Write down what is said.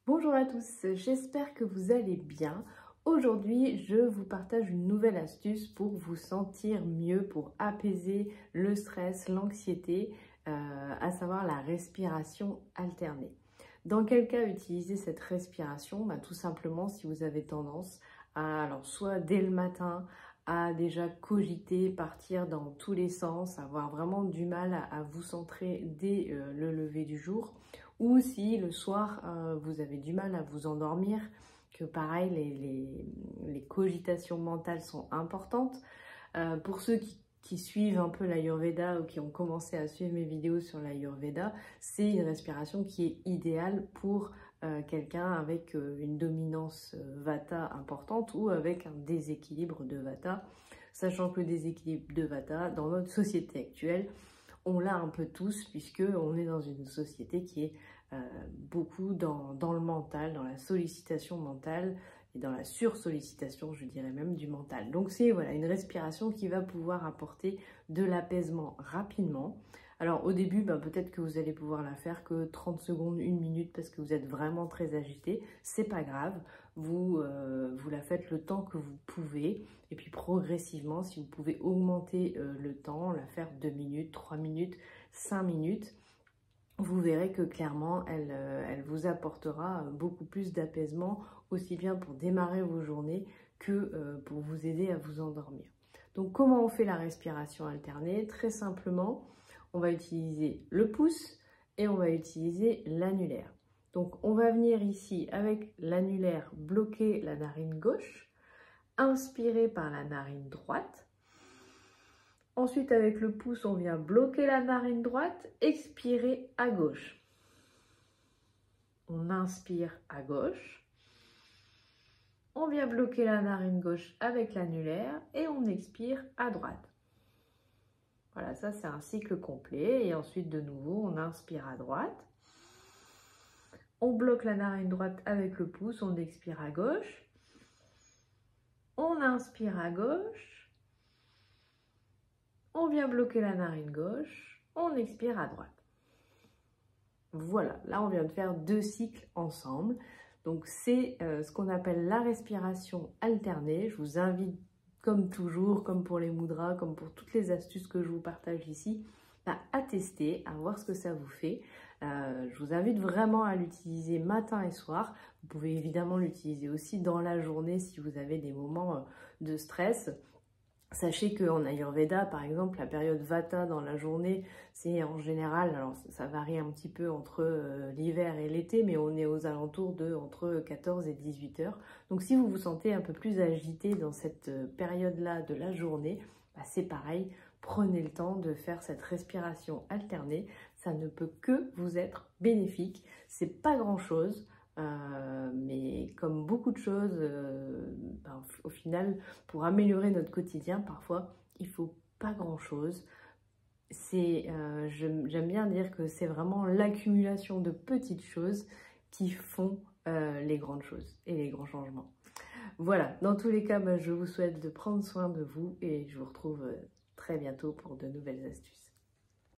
Bonjour à tous, j'espère que vous allez bien. Aujourd'hui, je vous partage une nouvelle astuce pour vous sentir mieux, pour apaiser le stress, l'anxiété, à savoir la respiration alternée. Dans quel cas utiliser cette respiration? Tout simplement si vous avez tendance à, alors soit dès le matin, à déjà cogiter, partir dans tous les sens, avoir vraiment du mal à vous centrer dès le lever du jour, ou si le soir vous avez du mal à vous endormir, que pareil les cogitations mentales sont importantes. Pour ceux qui suivent un peu l'Ayurveda ou qui ont commencé à suivre mes vidéos sur l'Ayurveda, c'est une respiration qui est idéale pour quelqu'un avec une dominance Vata importante ou avec un déséquilibre de Vata, sachant que le déséquilibre de Vata, dans notre société actuelle, on l'a un peu tous, puisque on est dans une société qui est beaucoup dans le mental, dans la sollicitation mentale et dans la sursollicitation, je dirais même, du mental. Donc c'est voilà, une respiration qui va pouvoir apporter de l'apaisement rapidement. Alors au début, peut-être que vous allez pouvoir la faire que 30 secondes, 1 minute, parce que vous êtes vraiment très agité. C'est pas grave, vous la faites le temps que vous pouvez. Et puis progressivement, si vous pouvez augmenter le temps, la faire 2 minutes, 3 minutes, 5 minutes, vous verrez que clairement, elle vous apportera beaucoup plus d'apaisement, aussi bien pour démarrer vos journées que pour vous aider à vous endormir. Donc comment on fait la respiration alternée? Très simplement, on va utiliser le pouce et on va utiliser l'annulaire. Donc on va venir ici avec l'annulaire bloquer la narine gauche, inspirer par la narine droite. Ensuite, avec le pouce, on vient bloquer la narine droite, expirer à gauche. On inspire à gauche. On vient bloquer la narine gauche avec l'annulaire et on expire à droite. Voilà, ça c'est un cycle complet. Et ensuite, de nouveau, on inspire à droite. On bloque la narine droite avec le pouce, on expire à gauche. On inspire à gauche. On vient bloquer la narine gauche, on expire à droite. Voilà, là on vient de faire 2 cycles ensemble. Donc c'est ce qu'on appelle la respiration alternée. Je vous invite, comme toujours, comme pour les mudras, comme pour toutes les astuces que je vous partage ici, à tester, à voir ce que ça vous fait. Je vous invite vraiment à l'utiliser matin et soir. Vous pouvez évidemment l'utiliser aussi dans la journée si vous avez des moments de stress. Sachez qu'en Ayurveda, par exemple, la période Vata dans la journée, c'est en général, alors ça varie un petit peu entre l'hiver et l'été, mais on est aux alentours de entre 14 et 18 heures. Donc si vous vous sentez un peu plus agité dans cette période-là de la journée, c'est pareil, prenez le temps de faire cette respiration alternée. Ça ne peut que vous être bénéfique. C'est pas grand-chose. Mais comme beaucoup de choses, au final, pour améliorer notre quotidien, parfois, il ne faut pas grand-chose. J'aime bien dire que c'est vraiment l'accumulation de petites choses qui font les grandes choses et les grands changements. Voilà, dans tous les cas, je vous souhaite de prendre soin de vous et je vous retrouve très bientôt pour de nouvelles astuces.